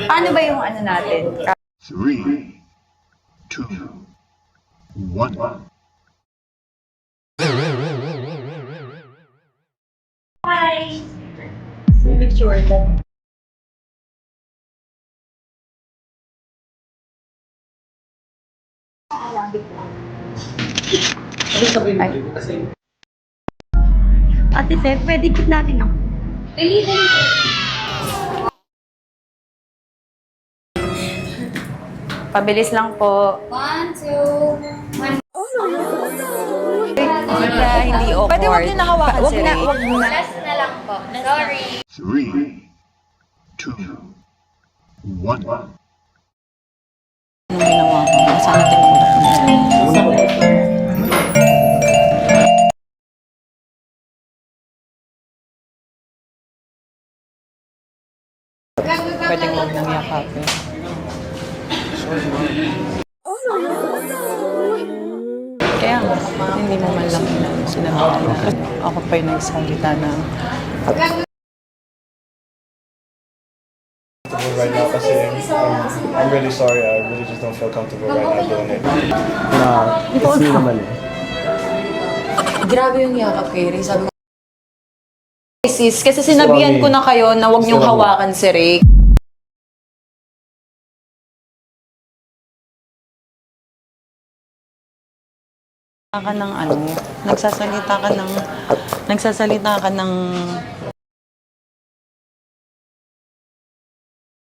Paano ba yung ano natin? 3, 2, 1. Hi! Picture lang. Ate Seth, pwede kit natin ako. Dali. Pabilis lang po. 1, 2, 1. Hindi awkward. Pwede wag niyo nahawakan si Ray. Last na lang po. Sorry. 3, 2, 1. Anong ginawa ko? Sana tinulak mo. Pwede huwag nang yakapin. Kaya nga, hindi mo man lang sinabi na ako pa yung nagsalita na Right now kasi I'm really sorry. I really just don't feel comfortable right now doing it. It's me naman eh. grabe yung yakap kay Ray. Sabi ko, sis, kasi sinabihan ko na kayo na huwag niyong hawakan si Ray. Ka ng ano, nagsasalita ka ng